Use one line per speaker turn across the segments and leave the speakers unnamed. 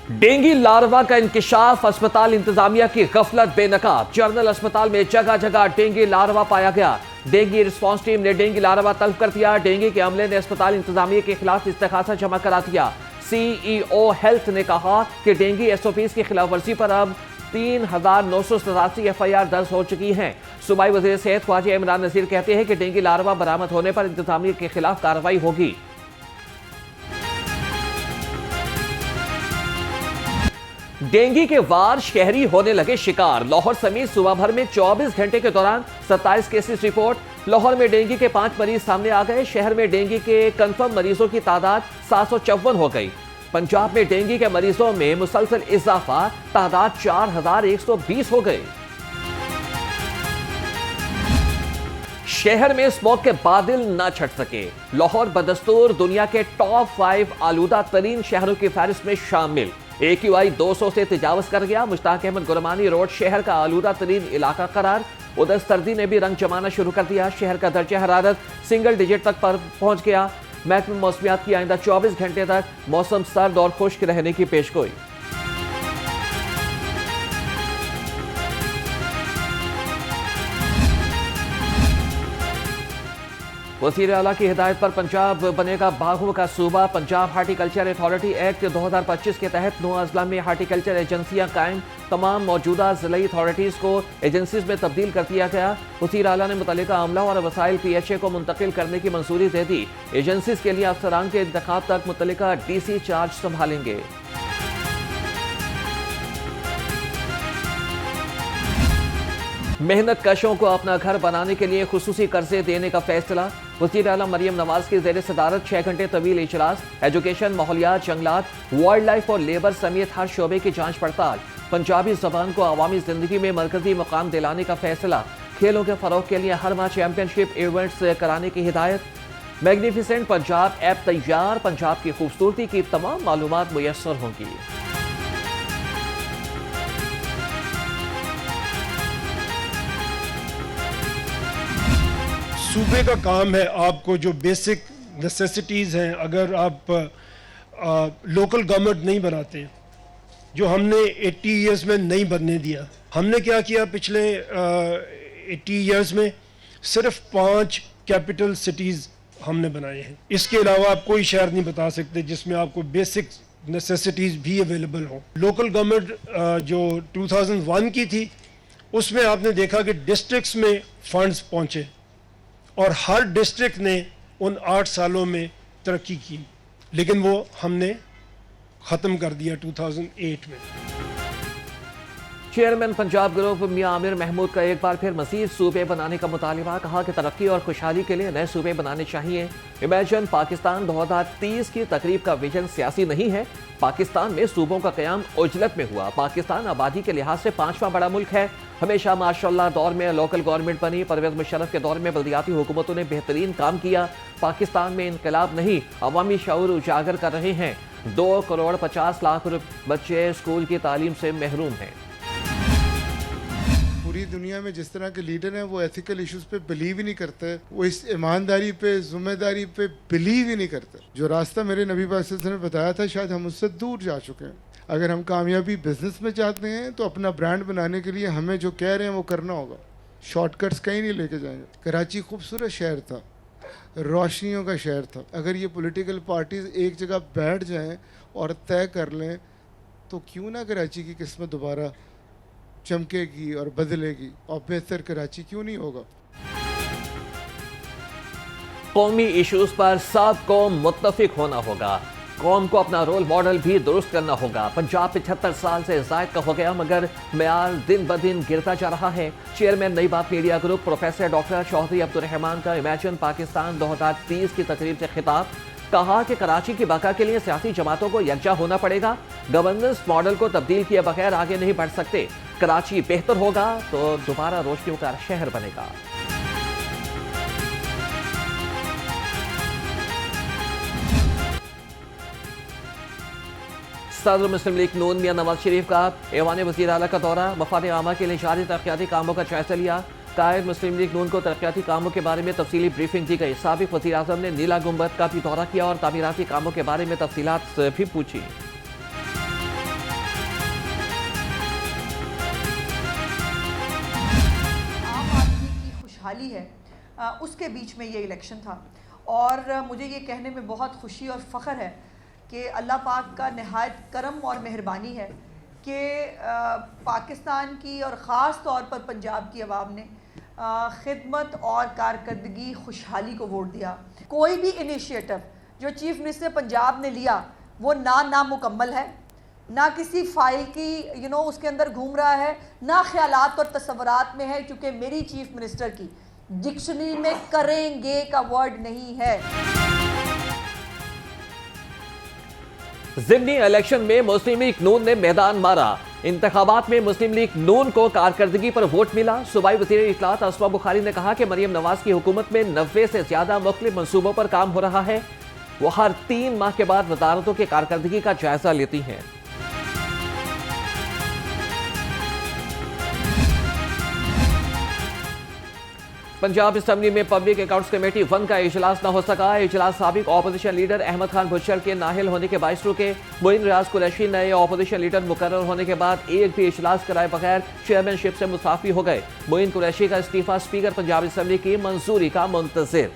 Dengue larva का इंकिशाफ, अस्पताल इंतजामिया की गफलत बेनकाब। जनरल अस्पताल में जगह जगह डेंगू लार्वा पाया गया। डेंगू रिस्पांस टीम ने डेंगू लार्वा तल्फ कर दिया। डेंगू के अमले ने अस्पताल इंतजामिया के खिलाफ इस्तेगासा जमा करा दिया। सीईओ हेल्थ ने कहा कि डेंगू एसओपीज की खिलाफ वर्जी पर अब 3,987 एफआईआर दर्ज हो चुकी हैं। सूबाई वजीर सेहत ख्वाजा इमरान नजीर कहते हैं कि डेंगू लार्वा बरामद होने पर इंतजामिया के खिलाफ कार्रवाई होगी। डेंगू के वार शहरी होने लगे शिकार। लाहौर समेत सूबा भर में 24 घंटे के दौरान 27 केसेस रिपोर्ट। लाहौर में डेंगू के 5 मरीज सामने आ गए। शहर में डेंगू के कंफर्म मरीजों की तादाद 754 हो गई। पंजाब में डेंगू के मरीजों में मुसलसल इजाफा, तादाद 4,120 हो गई। शहर में स्मोक के बादल न छट सके। लाहौर बदस्तूर दुनिया के टॉप 5 आलूदा तरीन शहरों की फहरिस्त में शामिल। AQI 200 से तजावज कर गया। मुश्ताक अहमद गुरमानी रोड शहर का आलूदा तरीन इलाका करार। उधर सर्दी ने भी रंग जमाना शुरू कर दिया। शहर का दर्जा हरारत सिंगल डिजिट तक पर पहुंच गया। महकमा मौसमियात की आइंदा 24 घंटे तक मौसम सर्द और खुश्क रहने की पेशगोई। वज़ीर आला की हिदायत पर पंजाब बनेगा बागों का सूबा। पंजाब हार्टिकल्चर अथॉरिटी एक्ट 2025 के तहत 9 अजला में हार्टिकल्चर एजेंसियां कायम। तमाम मौजूदा ज़िले अथॉरिटीज़ को एजेंसीज में तब्दील कर दिया गया। वज़ीर आला ने मुतल्लिका अमला और वसाइल PHA को मुंतकिल करने की मंजूरी दे दी। एजेंसीज के लिए अफसरान के इंतखाब तक मुतल्लिका DC चार्ज संभालेंगे। मेहनत कशों को अपना घर बनाने के लिए खुसूसी कर्जे देने का फैसला। वज़ीर आला मरियम नवाज की ज़ेर सदारत 6 घंटे तवील इजलास। एजुकेशन, माहौलियात, जंगलात, वाइल्ड लाइफ और लेबर समेत हर शोबे की जांच पड़ताल। पंजाबी जबान को अवामी जिंदगी में मरकजी मकाम दिलाने का फैसला। खेलों के फरोग के लिए हर माह चैंपियनशिप इवेंट्स कराने की हिदायत। मैग्निफिसेंट पंजाब ऐप तैयार। पंजाब की खूबसूरती की तमाम मालूमात मुयस्सर होंगी।
सूबे का काम है आपको जो बेसिक नेसेसिटीज़ हैं, अगर आप लोकल गवर्नमेंट नहीं बनाते, जो हमने 80 इयर्स में नहीं बनने दिया। हमने क्या किया पिछले 80 इयर्स में? सिर्फ 5 कैपिटल सिटीज़ हमने बनाए हैं। इसके अलावा आप कोई शहर नहीं बता सकते जिसमें आपको बेसिक नेसेसिटीज़ भी अवेलेबल हों। लोकल गवर्नमेंट जो 2001 की थी, उसमें आपने देखा कि डिस्ट्रिक्ट्स में फंड्स पहुँचे और हर डिस्ट्रिक्ट ने उन 8 सालों में तरक्की की, लेकिन वो हमने ख़त्म कर दिया 2008 में।
चेयरमैन पंजाब ग्रुप मियां आमिर महमूद का एक बार फिर मजीद सूबे बनाने का मुतालिबा। कहा कि तरक्की और खुशहाली के लिए नए सूबे बनाने चाहिए। इमेजिन पाकिस्तान 2030 की तकरीब का विजन सियासी नहीं है। पाकिस्तान में सूबों का क़याम उजलत में हुआ। पाकिस्तान आबादी के लिहाज से 5वां बड़ा मुल्क है। हमेशा माशाअल्लाह दौर में लोकल गवर्नमेंट बनी। परवेज़ मुशर्रफ के दौर में बल्दियाती हुकूमतों ने बेहतरीन काम किया। पाकिस्तान में इनकलाब नहीं, अवामी शऊर उजागर कर रहे हैं। 2 करोड़ 50 लाख बच्चे स्कूल की तालीम से महरूम हैं।
पूरी दुनिया में जिस तरह के लीडर हैं वो एथिकल इश्यूज पे बिलीव ही नहीं करते, वो इस ईमानदारी पे, जिम्मेदारी पे बिलीव ही नहीं करते। जो रास्ता मेरे नबी पाक सल्लल्लाहु अलैहि वसल्लम ने बताया था, शायद हम उससे दूर जा चुके हैं। अगर हम कामयाबी बिजनेस में चाहते हैं तो अपना ब्रांड बनाने के लिए हमें जो कह रहे हैं वो करना होगा। शॉर्टकट्स कहीं नहीं लेके जाएंगे। कराची खूबसूरत शहर था, रोशनियों का शहर था। अगर ये पॉलिटिकल पार्टीज एक जगह बैठ जाएं और तय कर लें तो क्यों ना कराची की किस्मत दोबारा चमकेगी और बदलेगी, और बेहतर कराची क्यों नहीं होगा।
कौमी इश्यूज पर सब को मुत्तफिक होना होगा। कौम को अपना रोल मॉडल भी दुरुस्त करना होगा। पंजाब 75 साल से जायद का हो गया, मगर मेयार दिन ब दिन गिरता जा रहा है। Chairman Nai Baat media group professor doctor Chaudhry Abdurrahman का इमेजिन पाकिस्तान 2030 की तकरीब से खिताब। कहा कि कराची की बका के लिए सियासी जमातों को यकजा होना पड़ेगा। गवर्नेंस मॉडल को तब्दील किए बगैर आगे नहीं बढ़ सकते। कराची बेहतर होगा तो दोबारा रोशनियों का शहर बनेगा। सदर मुस्लिम लीग नून मियां नवाज शरीफ का ऐवान वज़ीर आला का दौरा। मफाद आमा के लिए जारी तरक्याती कामों का जायजा लिया। कायद मुस्लिम लीग नून को तरक्याती कामों के बारे में तफसीली ब्रीफिंग दी गई। साबिक वज़ीर आज़म ने नीला गुंबद का भी दौरा किया और तामीराती कामों के बारे में तफसीलात भी पूछी।
खुशहाली है, उसके बीच में ये इलेक्शन था। और मुझे ये कहने में बहुत खुशी और फ़ख्र है कि अल्लाह पाक का नहायत करम और मेहरबानी है कि पाकिस्तान की और ख़ास तौर पर पंजाब की आवाम ने खिदमत और कारकर्दगी खुशहाली को वोट दिया। कोई भी इनिशिएटिव जो चीफ़ मिनिस्टर पंजाब ने लिया वो नामुकम्मल है, ना किसी फाइल की उसके अंदर घूम रहा है, ना ख्यालात और तस्वुरात में है, क्योंकि मेरी चीफ मिनिस्टर की डिक्शनरी में करेंगे का वर्ड नहीं है।
ज़िमनी इलेक्शन में मुस्लिम लीग नून ने मैदान मारा। इंतखाबात में मुस्लिम लीग नून को कारकर्दगी पर वोट मिला। सूबाई वज़ीर इत्तलात असमा बुखारी ने कहा कि मरियम नवाज की हुकूमत में 90 से ज्यादा मुख्तलिफ मंसूबों पर काम हो रहा है। वो हर 3 माह के बाद वजारतों की कारकर्दगी का जायजा लेती हैं। पंजाब असम्बली में पब्लिक अकाउंट्स कमेटी 1 का इजलास न हो सका। इजलास साबिक अपोजिशन लीडर अहमद खान भुच्चर के नाहिल होने के बायस रुके। मोइन रियाज कुरैशी नए अपोजिशन लीडर मुकर्रर होने के बाद एक भी इजलास कराए बगैर चेयरमैनशिप से मुसाफी हो गए। मोइन कुरैशी का इस्तीफा स्पीकर पंजाब असम्बली की मंजूरी का मुंतजिर।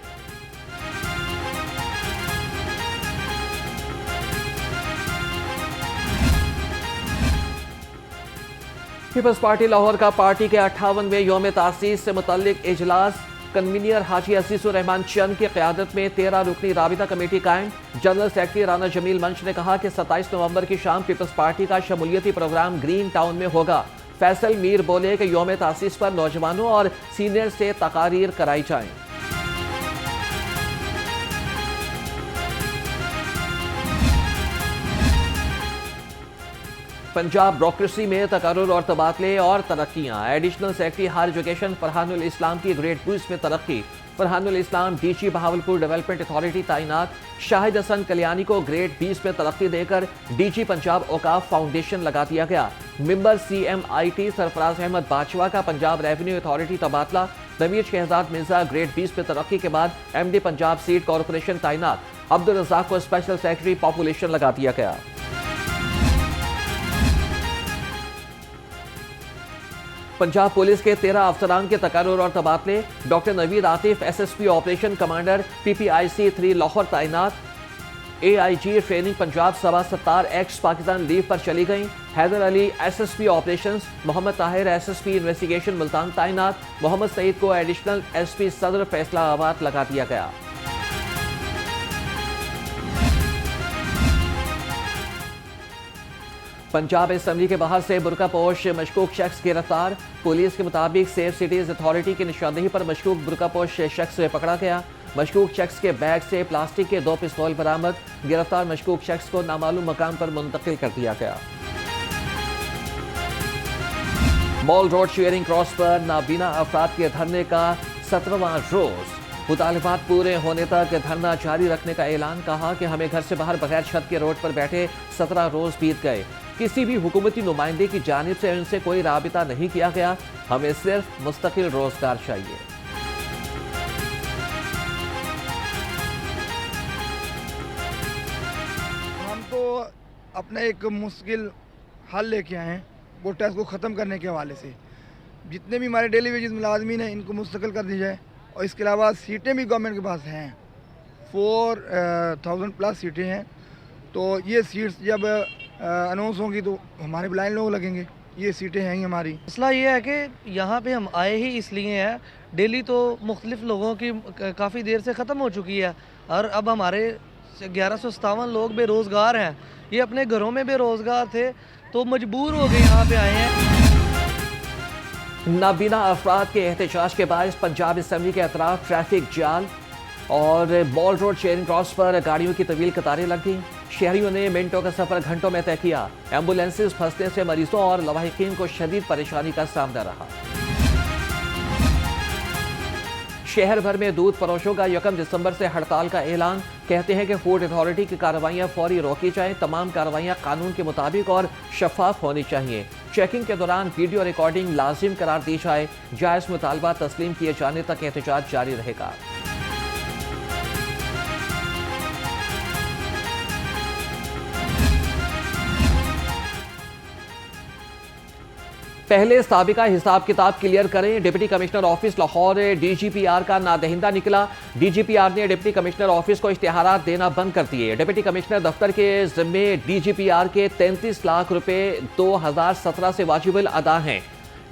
पीपल्स पार्टी लाहौर का पार्टी के 58वें यौम तासीस से मुतल्लिक इजलास। कन्वीनियर हाजी अजीजुर रहमान चंद की क़यादत में 13 रुकनी राबिता कमेटी कायम। जनरल सेक्रेटरी राना जमील मंच ने कहा कि 27 नवंबर की शाम पीपल्स पार्टी का शमूलियती प्रोग्राम ग्रीन टाउन में होगा। फैसल मीर बोले कि यौम तासीस पर नौजवानों और सीनियर से तकारीर कराई जाएं। पंजाब ब्यूरोक्रेसी में तकर्रुर और तबादले और तरक्कियां। एडिशनल सेक्रेटरी हायर एजुकेशन फरहानुल इस्लाम की ग्रेड 2 में तरक्की। फरहानुल इस्लाम डीजी बहावलपुर डेवलपमेंट अथॉरिटी तैनात। शाहिद हसन कल्याणी को ग्रेड 20 में तरक्की देकर डीजी पंजाब औकाफ फाउंडेशन लगा दिया गया। मेंबर CMIT सरफराज अहमद बाजवा का पंजाब रेवेन्यू अथॉरिटी तबादला। नवीर शहजाद मिर्जा ग्रेड 20 में तरक्की के बाद MD पंजाब सीड कॉरपोरेशन तैनात। अब्दुल रज़ाक को स्पेशल सेक्रेटरी पॉपुलेशन लगा दिया गया। पंजाब पुलिस के 13 अफसरान के तकर्रुर और तबादले। Doctor Naveed Atif SSP operation commander PPIC 3 Lahore तैनात। AIG ट्रेनिंग पंजाब सवा 70 एक्स पाकिस्तान लीव पर चली गई। Haider Ali SSP operations. Mohammad Tahir SSP investigation Multan तैनात। मोहम्मद सईद को एडिशनल SP सदर फैसलाबाद लगा दिया गया। पंजाब असम्बली के बाहर से बुरकापोश मशकूक शख्स गिरफ्तार। पुलिस के मुताबिक सेफ सिटीज अथॉरिटी की निशानदेही पर मशकूक बुरकापोश शख्स पकड़ा गया। मशकूक शख्स के बैग से प्लास्टिक के 2 पिस्तौल बरामद। गिरफ्तार मशकूक शख्स को नामालूम मकाम पर मुंतकिल कर दिया गया। मॉल रोड शेयरिंग क्रॉस पर नाबीना अफराद के धरने का 17वां रोज। मुतालिबात पूरे होने तक धरना जारी रखने का ऐलान। कहा कि हमें घर से बाहर बगैर छत के रोड पर बैठे 17 रोज बीत गए। किसी भी हुकूमती नुमाइंदे की जानिब से उनसे कोई राबिता नहीं किया गया। हमें सिर्फ मुस्तकिल रोजगार चाहिए।
हम तो अपना एक मुश्किल हल लेके आए हैं वो टैक्स को ख़त्म करने के हवाले से। जितने भी हमारे डेली वेजेस मुलाजमीन हैं इनको मुस्तकिल कर दी जाए। और इसके अलावा सीटें भी गवर्नमेंट के पास हैं, 4000+ सीटें हैं। तो ये सीट्स जब अनाउंस होंगी तो हमारे ब्लाइंड लोग लगेंगे। ये सीटें हैं ही हमारी।
मसला ये है कि यहाँ पे हम आए ही इसलिए हैं, डेली तो मुख्तलिफ लोगों की काफ़ी देर से ख़त्म हो चुकी है और अब हमारे 1157 लोग बेरोज़गार हैं। ये अपने घरों में बेरोज़गार थे तो मजबूर हो गए यहाँ पे आए हैं।
नाबीना अफराद के एहतजाज के बाद पंजाब असम्बली के अतराफ ट्रैफिक जाल और मॉल रोड शेयरिंग क्रॉस पर गाड़ियों की तवील कतारें लग गईं। शहरियों ने मिनटों का सफर घंटों में तय किया। एम्बुलेंसेज फंसने से मरीजों और लवाहिकीन को शदीद परेशानी का सामना रहा। शहर भर में दूध फरोशों का 1 दिसंबर से हड़ताल का ऐलान। कहते हैं कि फूड अथॉरिटी की कार्रवाइयां फौरी रोकी जाएं। तमाम कार्रवाइयां कानून के मुताबिक और शफाफ होनी चाहिए। चेकिंग के दौरान वीडियो रिकॉर्डिंग लाजिम करार दी जाए। जायज़ मुतालबा तस्लीम किए जाने तक एहतजाज जारी रहेगा। पहले साबिका हिसाब किताब क्लियर करें। Deputy commissioner office Lahore DGPR का नादहिंदा निकला। DGPR ने डिप्टी कमिश्नर ऑफिस को इश्तिहारात देना बंद कर दिए। डिप्टी कमिश्नर दफ्तर के जिम्मे DGPR के 33 लाख रुपए 2017 से वाजिबुल अदा हैं।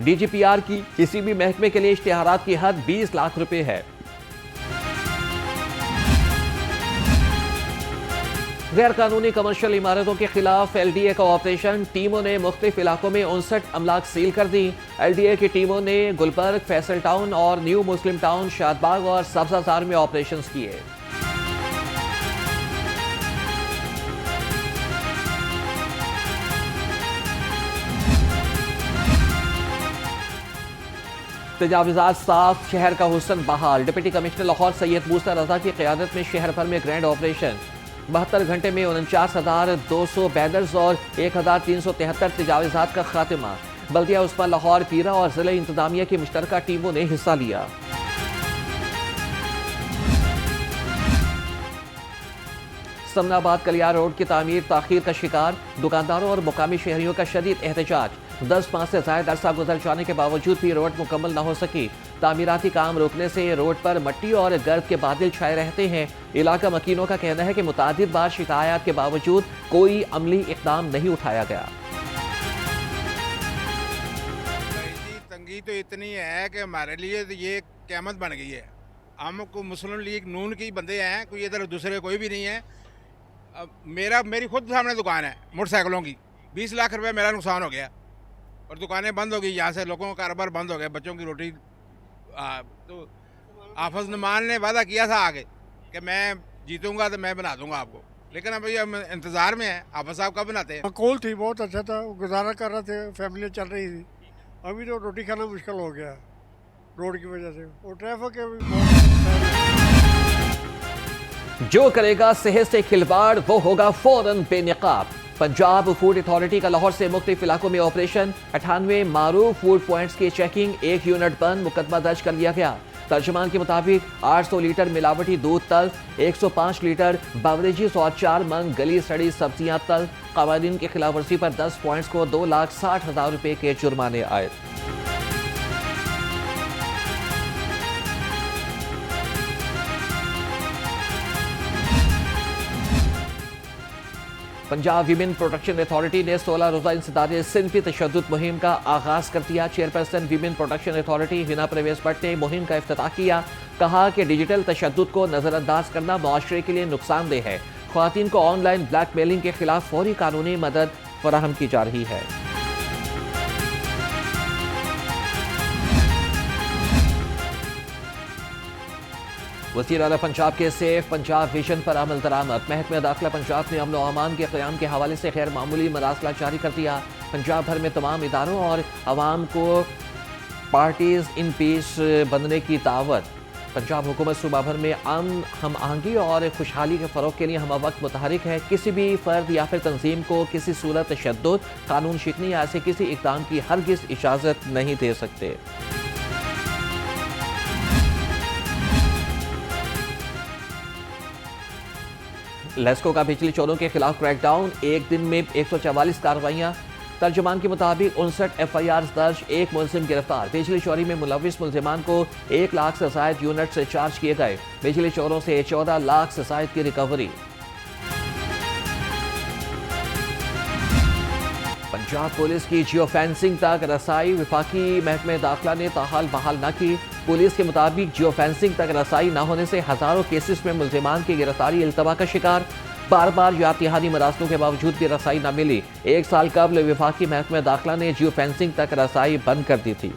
DGPR की किसी भी महकमे के लिए इश्तिहारात की हद 20 लाख रुपए है। गैर कानूनी कमर्शियल इमारतों के खिलाफ LDA का ऑपरेशन। टीमों ने मुख्तलिफ इलाकों में 59 अमलाक सील कर दी। LDA की टीमों ने गुलबर्ग, फैसल टाउन और न्यू मुस्लिम टाउन, शादबाग और सब्जाजार में ऑपरेशन किए। तजावुज़ात साफ, शहर का हुस्न बहाल। डिप्टी कमिश्नर लाहौर सैयद मूसा रजा की क़यादत में शहर भर में ग्रैंड ऑपरेशन। 72 घंटे में 49,200 बैनर्स और 1,373 तजावुज़ात का खात्मा। बल्दिया उस्मान लाहौर, पीरा और ज़िला इंतजामिया की मुश्तरका टीमों ने हिस्सा लिया। समनाबाद कलियार रोड की तामीर ताखीर का शिकार। दुकानदारों और मुकामी शहरियों का शदीद एहतजाज। 10 माह से ज़ायद अरसा गुजर जाने के बावजूद भी रोड मुकम्मल न हो सकी। तामीराती काम रोकने से रोड पर मट्टी और गर्द के बादल छाए रहते हैं। इलाका मकीनों का कहना है कि मुतादिद बार शिकायत के बावजूद कोई अमली इक़दाम नहीं उठाया गया।
तंगी तो इतनी है कि हमारे लिए तो ये क़यामत बन गई है। हम को मुस्लिम लीग नून की बंदे हैं, कोई इधर दूसरे कोई भी नहीं है। अब मेरी खुद सामने दुकान है मोटरसाइकिलों की। 20 लाख रुपए मेरा नुकसान हो गया और दुकानें बंद हो गई। यहाँ से लोगों का कारोबार बंद हो गया, बच्चों की रोटी। तो हाफिज नमान ने वादा किया था आगे कि मैं जीतूंगा तो मैं बना दूंगा आपको, लेकिन अभी हम इंतज़ार में हैं हाफिज साहब कब बनाते हैं।
माकूल थी, बहुत अच्छा था, गुजारा कर रहे थे, फैमिली चल रही थी। अभी तो रोटी खाना मुश्किल हो गया रोड की वजह से, और ट्रैफिक के भी
जो करेगा सेहत से खिलवाड़ वो होगा फौरन बेनकाब। पंजाब फूड अथॉरिटी का लाहौर से मुख्तलिफ इलाकों में ऑपरेशन। 98 मारूफ फूड पॉइंट्स की चेकिंग। 1 यूनिट बंद, मुकदमा दर्ज कर लिया गया। तर्जुमान के मुताबिक 800 लीटर मिलावटी दूध तल्फ, 105 लीटर बवरेजेस और 4 मंग गली सड़ी सब्जियां तल्फ। कानून की खिलाफ वर्जी पर 10 पॉइंट्स को 2,60,000 रुपए के जुर्माने आए। पंजाब वीमेन प्रोटेक्शन अथॉरिटी ने 16 रोज़ा इंसदादे सिंफी तशद्दुद मुहिम का आगाज़ कर दिया। Chairperson women protection authority Hina Parvez Bhatt ने मुहिम का इफ्तिताह किया। कहा कि डिजिटल तशद्दुद को नज़रअंदाज करना मुआशरे के लिए नुकसानदेह है। ख्वातीन को ऑनलाइन ब्लैकमेलिंग के खिलाफ फौरी कानूनी मदद फराहम की जा रही है। वज़ीर आला पंजाब के सेफ पंजाब विजन पर अमल दरामद। महकमा दाखिला पंजाब ने अमन व अमान के क़याम के हवाले से गैर मामूली मरासला जारी कर दिया। पंजाब भर में तमाम इदारों और आवाम को पार्टीज इन पीस बनने की दावत। पंजाब हुकूमत सूबा भर में अमन, हम आहंगी और खुशहाली के फ़रोग़ के लिए हम वक्त मुतहरिक है। किसी भी फ़र्द या फिर तंजीम को किसी सूरत तशद्दुद, कानून शिकनी या ऐसे किसी इक़दाम की हरगिज़ इजाज़त नहीं दे सकते। लेस्को का बिजली चोरों के खिलाफ क्रैकडाउन। एक दिन में 144 कार्रवाइयाँ। तर्जुमान के मुताबिक 59 FIR दर्ज, 1 मुलजिम गिरफ्तार। बिजली चोरी में मुलविस मुलजिमान को 1 लाख से ज़ायद यूनिट से चार्ज किए गए। बिजली चोरों से 14 लाख से ज़ायद की रिकवरी। पंजाब पुलिस की जियो फेंसिंग तक रसाई वफाकी महकमे दाखिला ने ताहाल बहाल न की। पुलिस के मुताबिक जियो फेंसिंग तक रसाई न होने से हज़ारों केसेस में मुलजिमान की गिरफ्तारी इल्तवा का शिकार। बार बार यातिहादी मरासलों के बावजूद भी रसाई न मिली। 1 साल कबल वफाकी महकमे दाखिला ने जियो फेंसिंग तक रसाई बंद कर दी थी।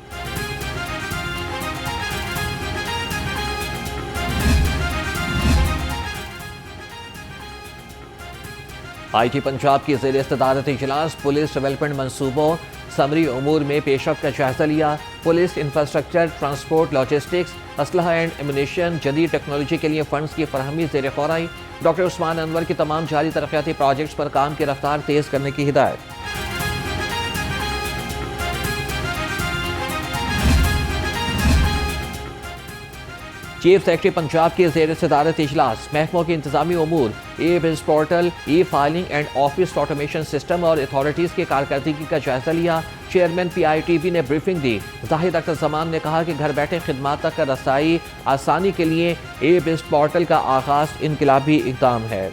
IT पंजाब की ज़ेर इस्तदारत इजलास। पुलिस डेवलपमेंट मनसूबों समरी उमूर में पेशरफ्त का जायजा लिया। पुलिस इंफ्रास्ट्रक्चर, ट्रांसपोर्ट, लॉजिस्टिक्स, असलहा एंड एमुनेशन, जदीद टेक्नोलॉजी के लिए फंड्स की फरहमी ज़ेर गौर आई। डॉक्टर उस्मान अनवर की तमाम जारी तरक्याती प्रोजेक्ट्स पर काम की रफ्तार तेज़ करने की हिदायत। चीफ सेक्रेटरी पंजाब के ज़ेर सदारत इजलास महकमों के इंतजामी उमूर, e biz portal, e filing and office automation system और अथॉरिटीज़ की कारकर्दगी का जायजा लिया। चेयरमैन PITV ने ब्रीफिंग दी। जाहिद अख्तर जमान ने कहा कि घर बैठे खिदमात तक रसाई आसानी के लिए ई बिज़ पोर्टल का आगाज इनकलाबी इकदाम है।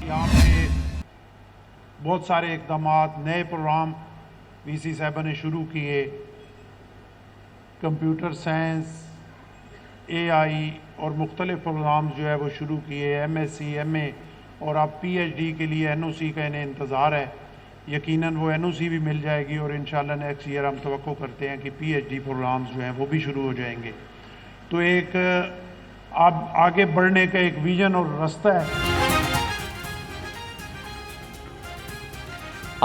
यहाँ पे बहुत सारे इकदाम, नए प्रोग्राम VC साहबा ने शुरू किए, कंप्यूटर साइंस, AI और मुख्तलिफ प्रोग्राम जो है वो शुरू किए, MSc, MA और अब PhD के लिए NOC का इन्हें इंतज़ार है। यकीनन वो NOC भी मिल जाएगी और इंशाल्लाह नेक्स्ट ईयर हम तवक्को करते हैं कि PhD प्रोग्राम्स जो हैं वो भी शुरू हो जाएंगे। तो एक अब आगे बढ़ने का एक विजन और रास्ता है।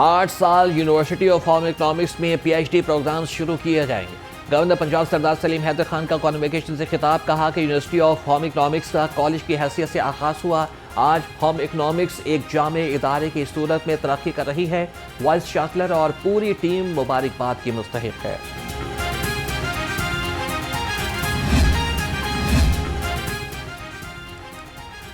8 साल यूनिवर्सिटी ऑफ होम इकोनॉमिक्स में PhD प्रोग्राम शुरू किए जाएंगे। गवर्नर पंजाब सरदार सलीम हैदर खान का कॉन्वोकेशन से खिताब, कहा कि यूनिवर्सिटी ऑफ होम इकोनॉमिक्स का कॉलेज की हैसियत से आगाज हुआ। आज होम इकोनॉमिक्स एक जामे इदारे की सूरत में तरक्की कर रही है। वाइस चांसलर और पूरी टीम मुबारकबाद की मुस्तहिक है।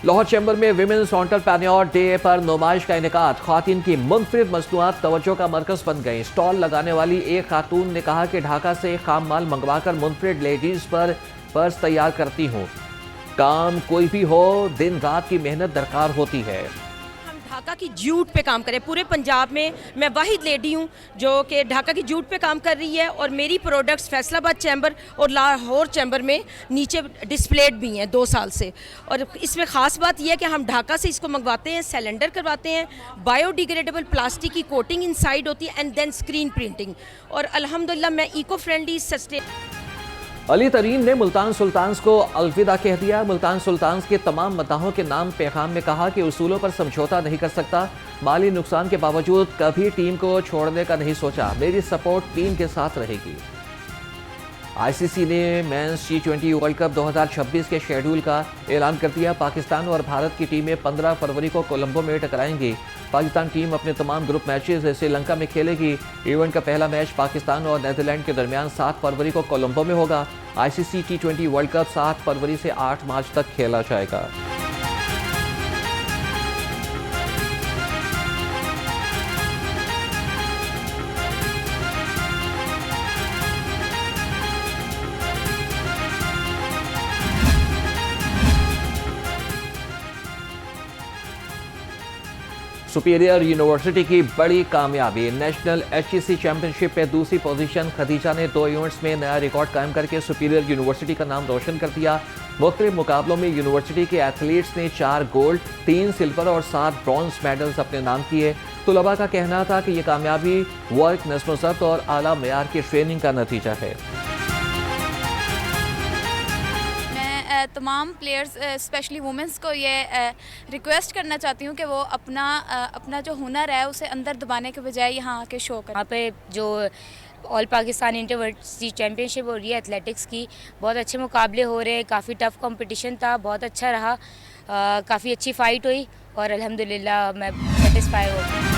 लाहौर चैम्बर में विमेंस एंटरप्रेन्योर डे पर नुमाइश का इनेकाद, ख्वातीन की मुनफरिद मसनूआत तवज्जो का मरकज बन गई। स्टॉल लगाने वाली एक खातून ने कहा कि ढाका से खाम माल मंगवाकर मुनफरिद लेडीज पर पर्स तैयार करती हूँ। काम कोई भी हो, दिन रात की मेहनत दरकार होती है।
ढाका की जूट पे काम करें। पूरे पंजाब में मैं वाहिद लेडी हूँ जो कि ढाका की जूट पे काम कर रही है और मेरी प्रोडक्ट्स फैसलाबाद चैम्बर और लाहौर चैम्बर में नीचे डिस्प्लेड भी हैं 2 साल से। और इसमें ख़ास बात यह है कि हम ढाका से इसको मंगवाते हैं, सिलेंडर करवाते हैं, बायोडिग्रेडेबल प्लास्टिक की कोटिंग इनसाइड होती है एंड देन स्क्रीन प्रिंटिंग। और अल्हम्दुलिल्लाह मैं इको फ्रेंडली सस्टेन।
अली तरीन ने मुल्तान सुल्तान्स को अलविदा कह दिया। मुल्तान सुल्तान्स के तमाम मदाहों के नाम पैगाम में कहा कि उसूलों पर समझौता नहीं कर सकता। माली नुकसान के बावजूद कभी टीम को छोड़ने का नहीं सोचा। मेरी सपोर्ट टीम के साथ रहेगी। ICC ने मेंस T20 वर्ल्ड कप 2026 के शेड्यूल का ऐलान कर दिया। पाकिस्तान और भारत की टीमें 15 फरवरी को कोलंबो में टकराएंगी। पाकिस्तान टीम अपने तमाम ग्रुप मैचेस श्रीलंका में खेलेगी। इवेंट का पहला मैच पाकिस्तान और नीदरलैंड के दरमियान 7 फरवरी को कोलंबो में होगा। ICC T20 वर्ल्ड कप 7 फरवरी से 8 मार्च तक खेला जाएगा। सुपीरियर यूनिवर्सिटी की बड़ी कामयाबी, नेशनल HEC चैंपियनशिप में दूसरी पोजीशन। खदीजा ने 2 इवेंट्स में नया रिकॉर्ड कायम करके सुपीरियर यूनिवर्सिटी का नाम रोशन कर दिया। मुख्तलिफ मुकाबलों में यूनिवर्सिटी के एथलीट्स ने 4 गोल्ड, 3 सिल्वर और 7 ब्रॉन्ज मेडल्स अपने नाम किए। तुलबा का कहना था कि यह कामयाबी वर्क, नज़्म-ओ-ज़ब्त और आला मेयार की ट्रेनिंग का नतीजा है।
तमाम प्लेयर्स स्पेशली वुमेंस को ये रिक्वेस्ट करना चाहती हूँ कि वो अपना जो हुनर है उसे अंदर दबाने के बजाय यहाँ आके शो करें।
यहाँ पे जो ऑल पाकिस्तान इंटरवर्सिटी चैम्पियनशिप हो रही है एथलेटिक्स की, बहुत अच्छे मुकाबले हो रहे हैं। काफ़ी टफ कंपटीशन था, बहुत अच्छा रहा, काफ़ी अच्छी फ़ाइट हुई और अल्हम्दुलिल्लाह मैं सेटिस्फाई हो गई।